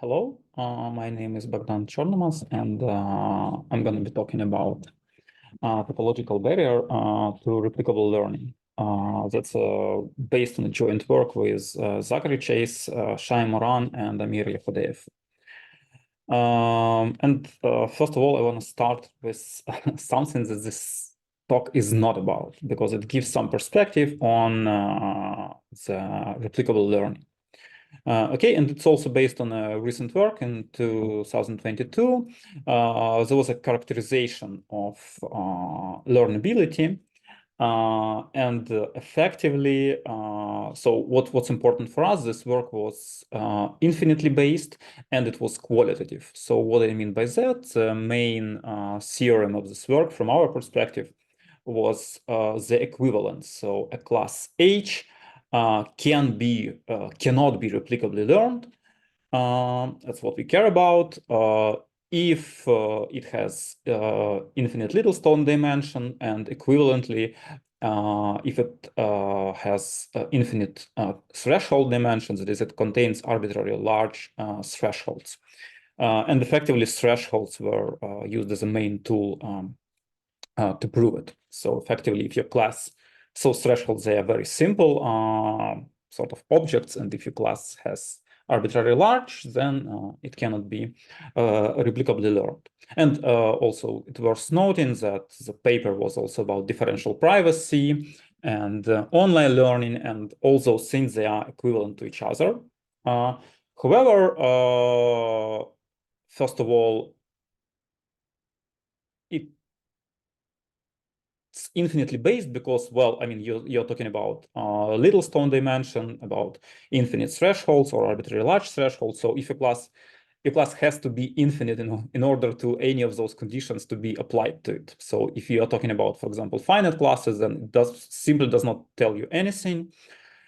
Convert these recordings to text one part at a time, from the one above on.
Hello, my name is Bogdan Chornomas, and I'm going to be talking about topological barrier to replicable learning. That's based on a joint work with Zachary Chase, Shai Moran, and Amir Yahudev. First of all, I want to start with something that this talk is not about, because it gives some perspective on the replicable learning. Okay, and it's also based on a recent work in 2022. There was a characterization of learnability, and effectively, so what's important for us, this work was infinitely based, and it was qualitative. So what I mean by that, the main theorem of this work from our perspective was the equivalence. So a class H cannot be replicably learned. That's what we care about. If it has infinite Littlestone dimension, and equivalently, if it has infinite threshold dimensions, that is, it contains arbitrarily large thresholds. And effectively, thresholds were used as a main tool to prove it. So effectively, if your class, so thresholds, they are very simple sort of objects, and if your class has arbitrarily large, then it cannot be replicably learned. And also, it worth noting that the paper was also about differential privacy and online learning, and all those things, they are equivalent to each other. However, first of all, it's infinitely based because, well, I mean, you're talking about Littlestone dimension, about infinite thresholds or arbitrarily large thresholds. So if your class has to be infinite in order to any of those conditions to be applied to it. So if you are talking about, for example, finite classes, then it simply does not tell you anything.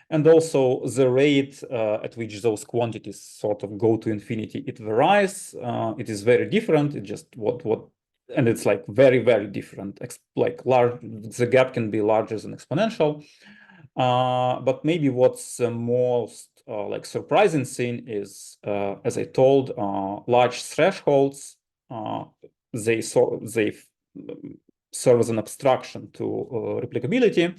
And also the rate at which those quantities sort of go to infinity, it varies. It is very different. It just and it's like very, very different. Like the gap can be larger than exponential. But maybe what's the most like surprising thing is, as I told, large thresholds, they serve as an abstraction to replicability.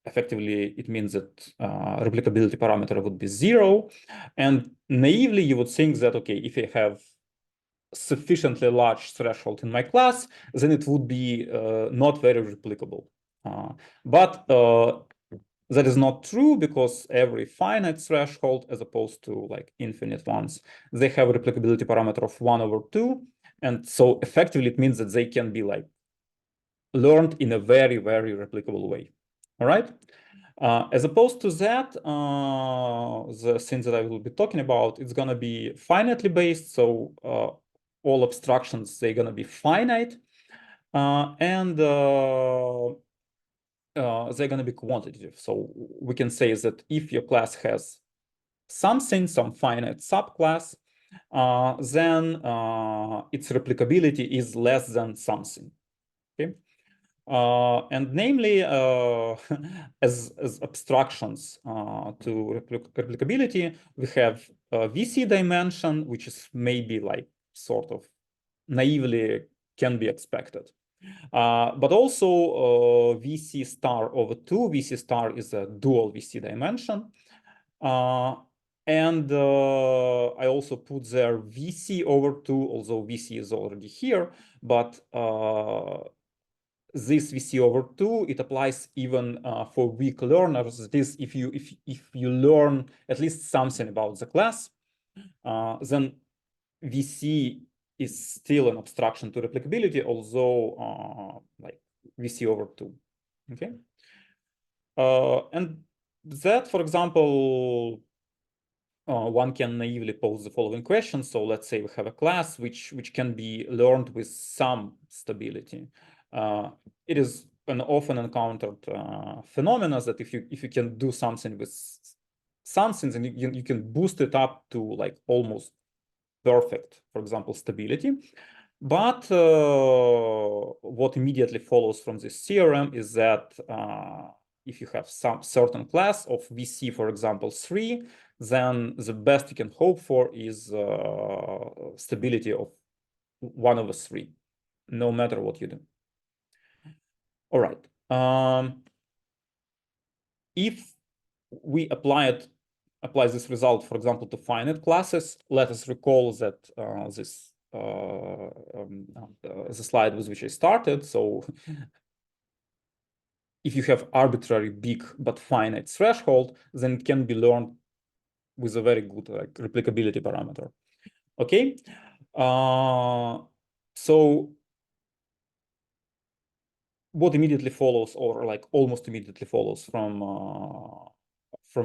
Effectively, it means that replicability parameter would be 0. And naively, you would think that, okay, if I have sufficiently large threshold in my class, then it would be not very replicable. But that is not true, because every finite threshold, as opposed to like infinite ones, they have a replicability parameter of 1/2. And so effectively, it means that they can be like learned in a very, very replicable way. All right. As opposed to that, the things that I will be talking about, it's going to be finitely based. So all abstractions, they're going to be finite, and they're going to be quantitative. So we can say that if your class has something, some finite subclass, then its replicability is less than something. Okay. And namely, as abstractions to replicability, we have VC dimension, which is maybe like sort of naively can be expected. But also VC star over 2. VC star is a dual VC dimension. And I also put there VC over 2, although VC is already here, but this VC over 2, it applies even for weak learners. That is, if you learn at least something about the class, then VC is still an abstraction to replicability, although like VC over 2. Okay. And that, for example, one can naively pose the following question. So let's say we have a class which can be learned with some stability. It is an often encountered phenomena that if you can do something with something, then you can boost it up to like almost perfect, for example, stability. But what immediately follows from this theorem is that if you have some certain class of VC, for example, 3, then the best you can hope for is stability of 1/3, no matter what you do. All right. If we apply this result, for example, to finite classes, let us recall that the slide with which I started. So if you have arbitrary big but finite threshold, then it can be learned with a very good replicability parameter. Okay. So what immediately follows, or like almost immediately follows from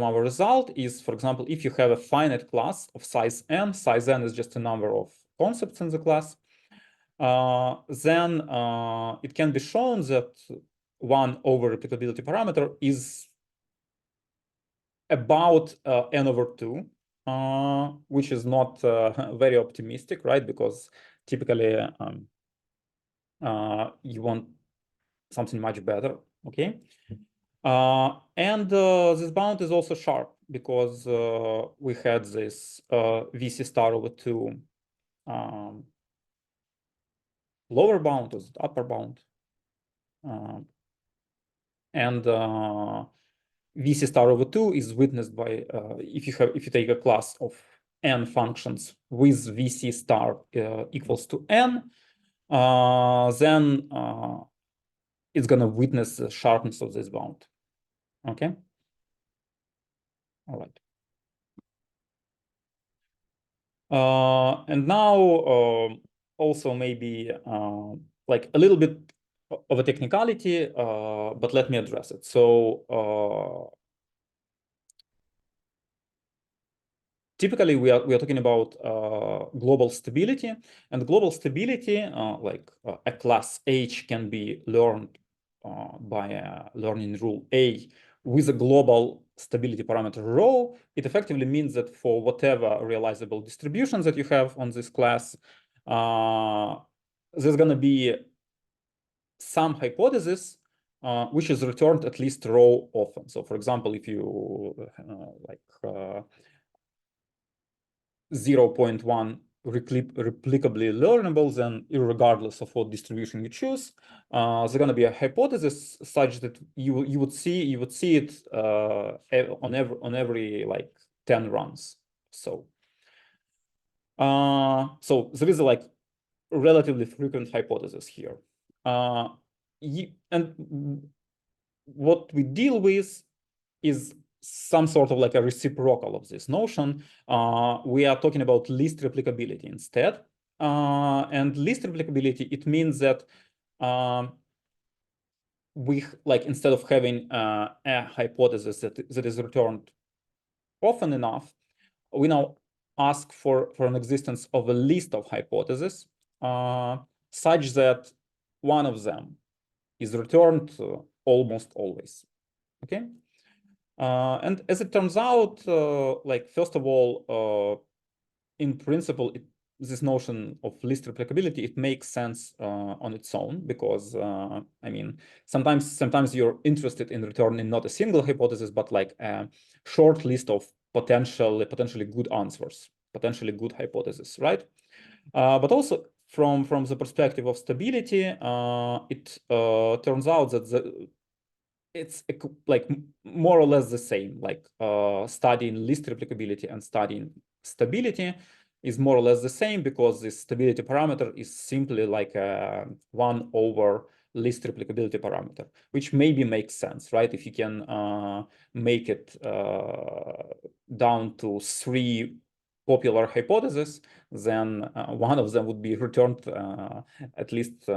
our result is, for example, if you have a finite class of size n is just a number of concepts in the class, then it can be shown that 1 over replicability parameter is about n/2, which is not very optimistic, right? Because typically you want something much better, okay? And this bound is also sharp because we had this VC star over 2 lower bound or upper bound, and VC star over 2 is witnessed by if you take a class of n functions with VC star equals to n, then it's gonna witness the sharpness of this bound. Okay. All right. And now also maybe like a little bit of a technicality, but let me address it. So typically we are talking about global stability, and global stability, like a class H can be learned by a learning rule A with a global stability parameter rho. It effectively means that for whatever realizable distributions that you have on this class, there's going to be some hypothesis which is returned at least rho often. So for example, if you 0.1 replicably learnable, then regardless of what distribution you choose, there's going to be a hypothesis such that you would see it on every like 10 runs. So so there is a like relatively frequent hypothesis here, and what we deal with is some sort of like a reciprocal of this notion. We are talking about least replicability instead. And least replicability, it means that we like, instead of having a hypothesis that is returned often enough, we now ask for an existence of a list of hypotheses such that one of them is returned almost always. Okay. And as it turns out, like, first of all, in principle, this notion of least replicability, it makes sense on its own, because I mean, sometimes you're interested in returning not a single hypothesis, but like a short list of potentially good answers, potentially good hypotheses, right? But also from the perspective of stability, it turns out that it's like more or less the same, like studying least replicability and studying stability is more or less the same, because this stability parameter is simply like a 1 over least replicability parameter, which maybe makes sense, right? If you can make it down to 3 popular hypotheses, then one of them would be returned at least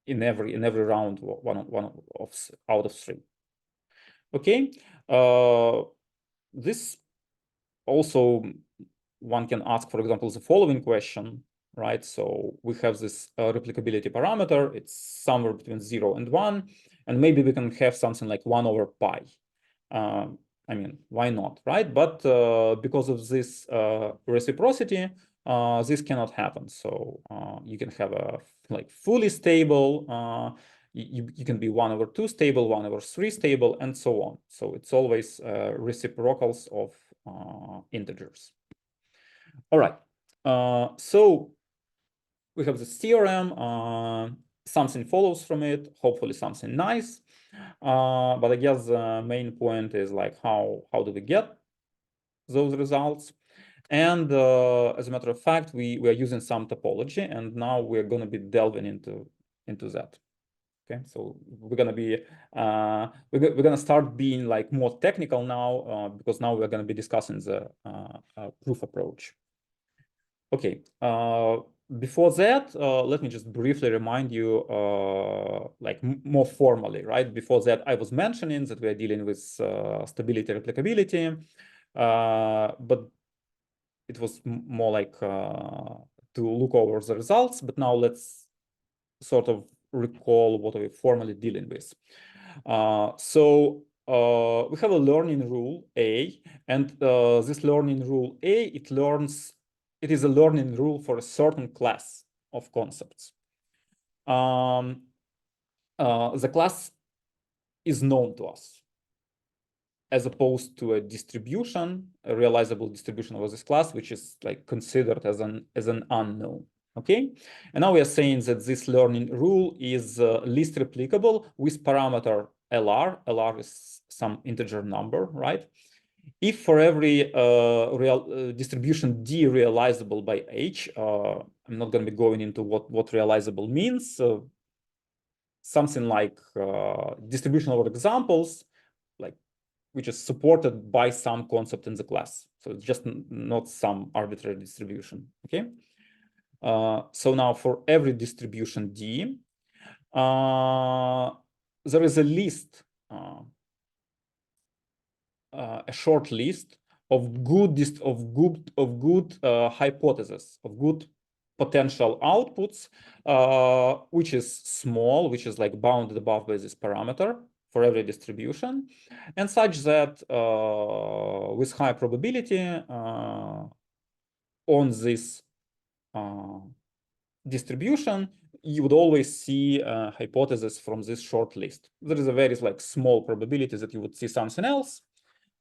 in every round, one out of 3. Okay. This also, one can ask, for example, the following question, right? So we have this replicability parameter. It's somewhere between 0 and 1, and maybe we can have something like 1 over pi. I mean, why not, right? But because of this reciprocity, this cannot happen. So you can have a like fully stable you can be 1/2 stable, 1/3 stable, and so on. So it's always reciprocals of integers. All right. So we have this theorem. Something follows from it, hopefully something nice. But I guess the main point is like how do we get those results? And as a matter of fact, we are using some topology, and now we're going to be delving into that. Okay, so we're going to be we're going to start being like more technical now, because now we're going to be discussing the proof approach. Okay, before that, let me just briefly remind you, like more formally, right? Before that, I was mentioning that we are dealing with stability replicability, but it was more like to look over the results. But now let's sort of recall what we're formally dealing with. So we have a learning rule A, and this learning rule A, it is a learning rule for a certain class of concepts. The class is known to us, as opposed to a distribution, a realizable distribution of this class, which is like considered as an unknown. Okay, and now we are saying that this learning rule is least replicable with parameter LR. LR is some integer number, right? If for every distribution D realizable by H, I'm not going to be going into what realizable means. Something like distribution over examples, like which is supported by some concept in the class. So it's just not some arbitrary distribution. Okay. So now for every distribution D, there is a list, a short list of good hypotheses, of good potential outputs, which is small, which is like bounded above by this parameter for every distribution, and such that with high probability on this distribution, you would always see a hypothesis from this short list. There is a very like small probability that you would see something else,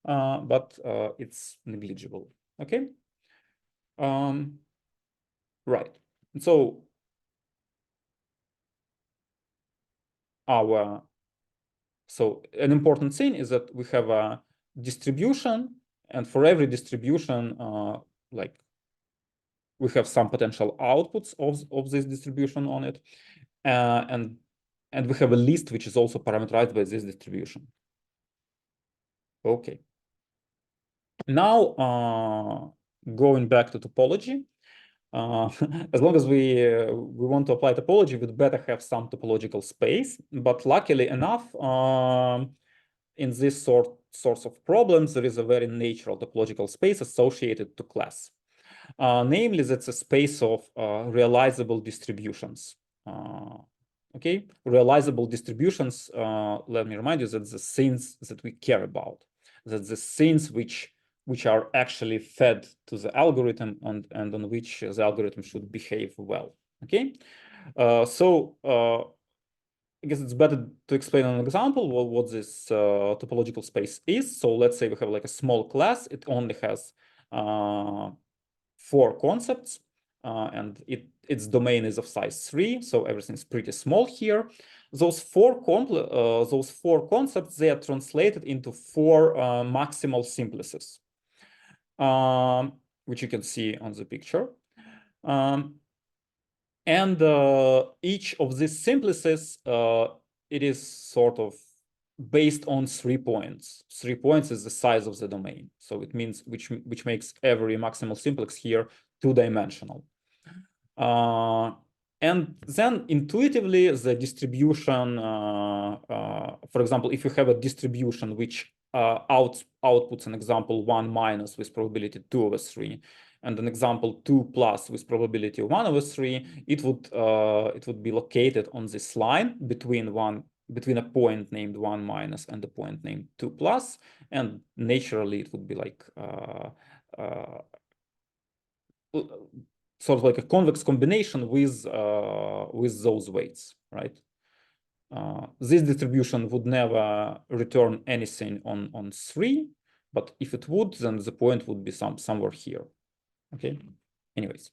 but it's negligible. Okay. Right. So an important thing is that we have a distribution, and for every distribution, like we have some potential outputs of this distribution on it, and we have a list which is also parameterized by this distribution. Okay. Now, going back to topology, as long as we want to apply topology, we'd better have some topological space. But luckily enough, in this sorts of problems, there is a very natural topological space associated to class. Namely, that's a space of realizable distributions. Okay, realizable distributions, let me remind you that the things that we care about, that the things which are actually fed to the algorithm and on which the algorithm should behave well. Okay, so I guess it's better to explain an example what this topological space is. So let's say we have like a small class. It only has 4 concepts, and its domain is of size 3, so everything's pretty small here. Those four concepts, they are translated into 4 maximal simplices, which you can see on the picture. And each of these simplices, it is sort of based on 3 points. 3 points is the size of the domain. So it means which makes every maximal simplex here 2-dimensional. And then intuitively, the distribution, for example, if you have a distribution which outputs an example 1 minus with probability 2/3, and an example 2 plus with probability 1/3, it would be located on this line between a point named 1 minus and a point named 2 plus, and naturally it would be like sort of like a convex combination with those weights, right? this distribution would never return anything on 3, but if it would, then the point would be somewhere here. Okay. Anyways,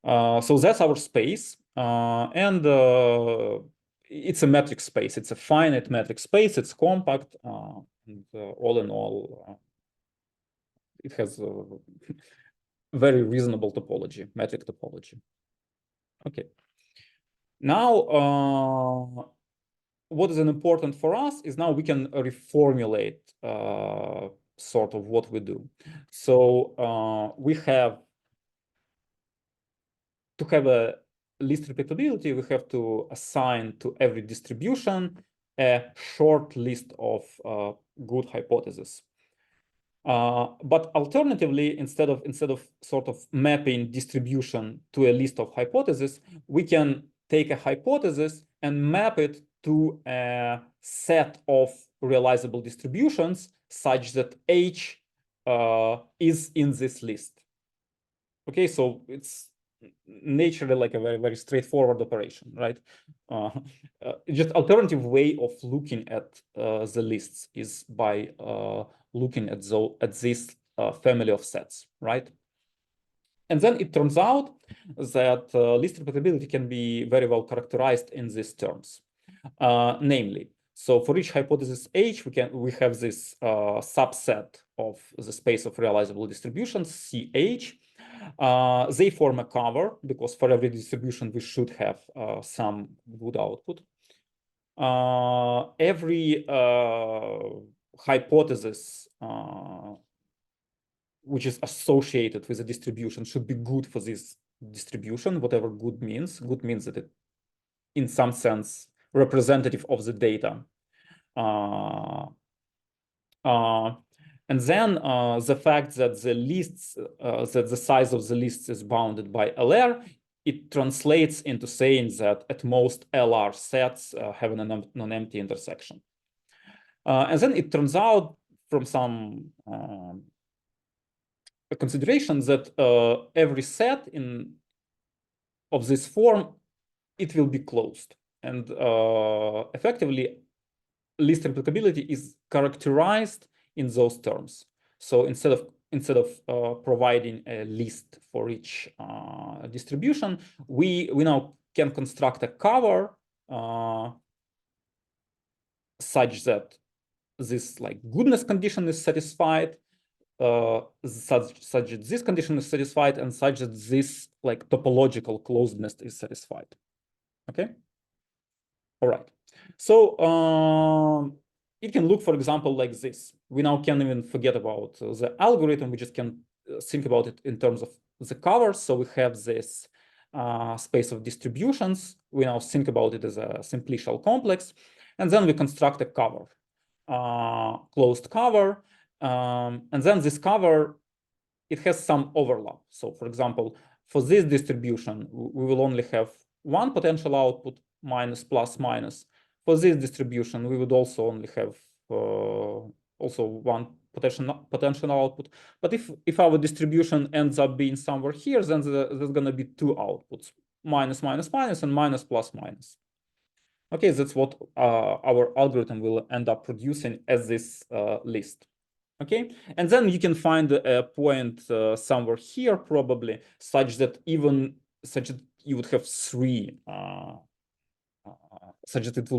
so that's our space, and it's a metric space. It's a finite metric space. It's compact, and all in all, it has a very reasonable topology, metric topology. Okay. Now, what is important for us is now we can reformulate sort of what we do. So we have to have a list repeatability, we have to assign to every distribution a short list of good hypotheses. But alternatively, instead of sort of mapping distribution to a list of hypotheses, we can take a hypothesis and map it to a set of realizable distributions such that H is in this list. Okay, so it's naturally like a very, very straightforward operation, right? Just alternative way of looking at the lists is by looking at this family of sets, right? And then it turns out that list repeatability can be very well characterized in these terms. Namely, so for each hypothesis H, we have this subset of the space of realizable distributions, CH. They form a cover because for every distribution we should have some good output. Every hypothesis which is associated with a distribution should be good for this distribution, whatever good means. Good means that it, in some sense, representative of the data. And then the fact that the lists, that the size of the lists is bounded by LR, it translates into saying that at most LR sets have a non-empty intersection. And then it turns out from some consideration that every set of this form, it will be closed. And effectively, list replicability is characterized in those terms. So instead of providing a list for each distribution, we now can construct a cover such that this like goodness condition is satisfied, such that this condition is satisfied, and such that this like topological closedness is satisfied. Okay. All right. So it can look, for example, like this. We now can't even forget about the algorithm. We just can think about it in terms of the covers. So we have this space of distributions. We now think about it as a simplicial complex. And then we construct a cover, closed cover. And then this cover, it has some overlap. So for example, for this distribution, we will only have one potential output, minus, plus, minus. For this distribution, we would also only have also one potential output. But if our distribution ends up being somewhere here, then there's going to be two outputs, minus, minus, minus, and minus, plus, minus. Okay, that's what our algorithm will end up producing as this list. Okay, and then you can find a point somewhere here probably, such that you would have three, such that it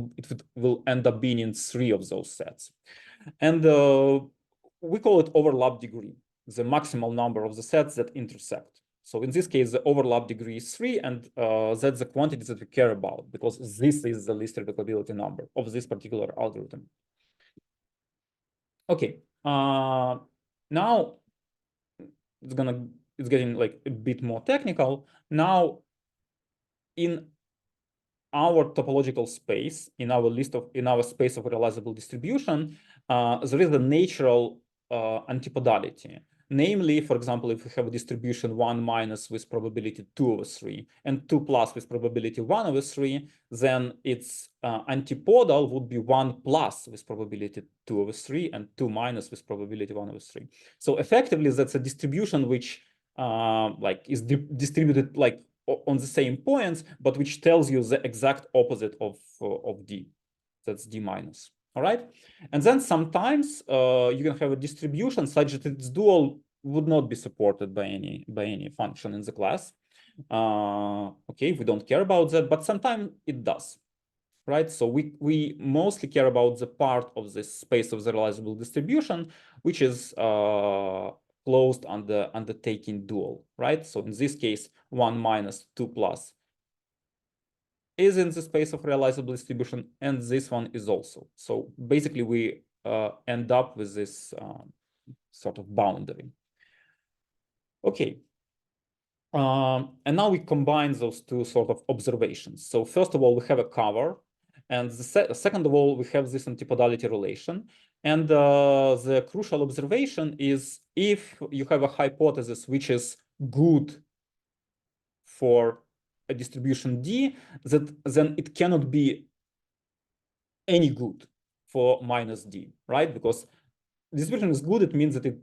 will end up being in three of those sets. And we call it overlap degree, the maximal number of the sets that intersect. So in this case, the overlap degree is 3, and that's the quantity that we care about, because this is the list replicability number of this particular algorithm. Okay, now it's getting like a bit more technical. Now, in our topological space, in our space of realizable distribution, there is a natural antipodality. Namely, for example, if we have a distribution 1 minus with probability 2 over 3 and 2 plus with probability 1 over 3, then its antipodal would be 1 plus with probability 2 over 3 and 2 minus with probability 1 over 3. So effectively, that's a distribution which like is distributed like on the same points, but which tells you the exact opposite of D. That's D minus. All right. And then sometimes you can have a distribution such that its dual would not be supported by any function in the class. Okay, we don't care about that, but sometimes it does. Right, so we mostly care about the part of this space of the realizable distribution, which is closed under taking dual, right? So in this case, 1 minus 2 plus is in the space of realizable distribution, and this one is also. So basically, we end up with this sort of boundary. Okay. And now we combine those two sort of observations. So first of all, we have a cover. And second of all, we have this antipodality relation. And the crucial observation is if you have a hypothesis which is good for a distribution D, then it cannot be any good for minus D, right? Because distribution is good, it means that it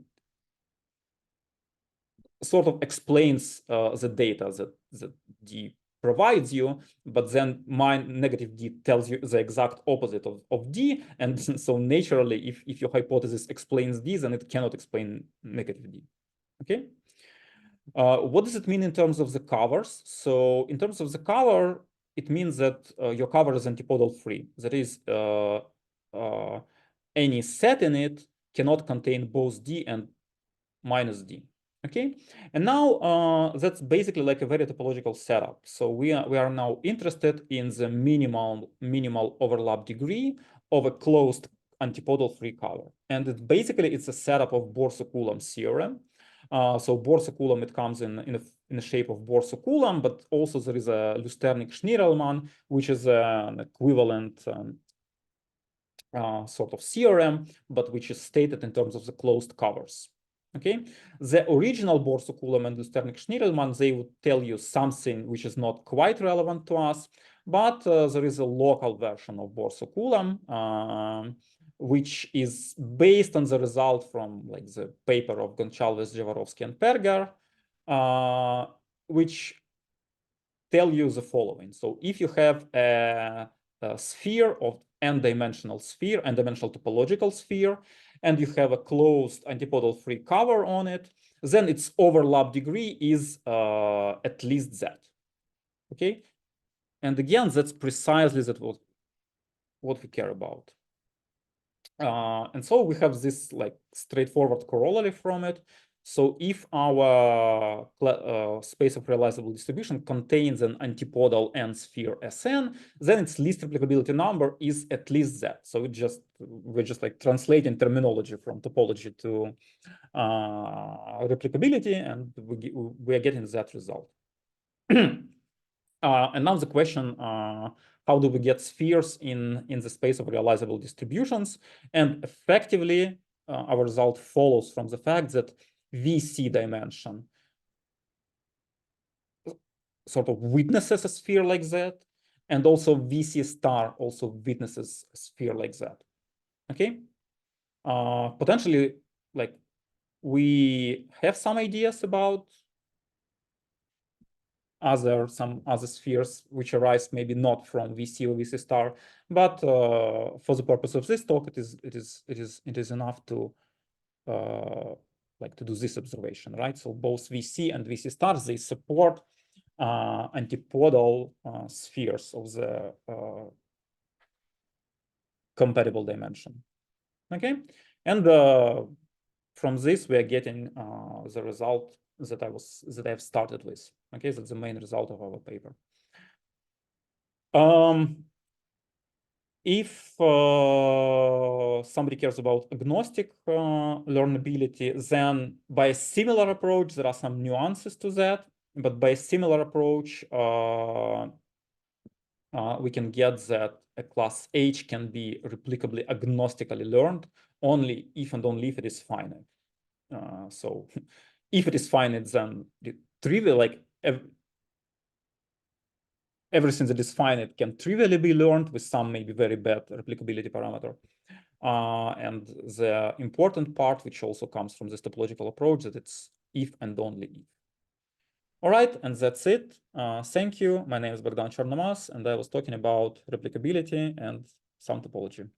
sort of explains the data that D provides you, but then negative D tells you the exact opposite of D. And so naturally, if your hypothesis explains D, then it cannot explain negative D. Okay. What does it mean in terms of the covers? So in terms of the cover, it means that your cover is antipodal free. That is, any set in it cannot contain both D and minus D. Okay, and now that's basically like a very topological setup. So we are now interested in the minimal overlap degree of a closed antipodal free cover, and it's a setup of Borsuk-Ulam theorem. So Borsuk-Ulam, it comes in the shape of Borsuk-Ulam, but also there is a Lusternik-Schnirelmann, which is an equivalent sort of theorem, but which is stated in terms of the closed covers. Okay, the original Borsuk-Ulam and Lusternik-Schnirelmann, they would tell you something which is not quite relevant to us, but there is a local version of Borsuk-Ulam, which is based on the result from like the paper of Goncalves, Jaworowski, and Perger, which tell you the following. So if you have a sphere of n-dimensional sphere, n-dimensional topological sphere, and you have a closed antipodal free cover on it, then its overlap degree is at least Z. Okay, and again, that's precisely what we care about. And so we have this like straightforward corollary from it. So if our space of realizable distribution contains an antipodal n-sphere Sn, then its least replicability number is at least Z. So we're just like translating terminology from topology to replicability, and we are getting that result. And now the question, how do we get spheres in the space of realizable distributions? And effectively, our result follows from the fact that VC dimension sort of witnesses a sphere like that, and also VC star also witnesses a sphere like that. Okay, potentially, like we have some ideas about some other spheres which arise maybe not from VC or VC star, but for the purpose of this talk, it is enough to like to do this observation, right? So both VC and VC stars, they support antipodal spheres of the compatible dimension. Okay, and from this we are getting the result that I've started with. Okay, that's the main result of our paper. If somebody cares about agnostic learnability, then by a similar approach, there are some nuances to that, but by a similar approach, we can get that a class H can be replicably agnostically learned only if and only if it is finite. So if it is finite, then the trivial, like everything that is finite can trivially be learned with some maybe very bad replicability parameter. And the important part, which also comes from this topological approach, that it's if and only if. All right, and that's it. Thank you. My name is Bogdan Chernomaz, and I was talking about replicability and some topology.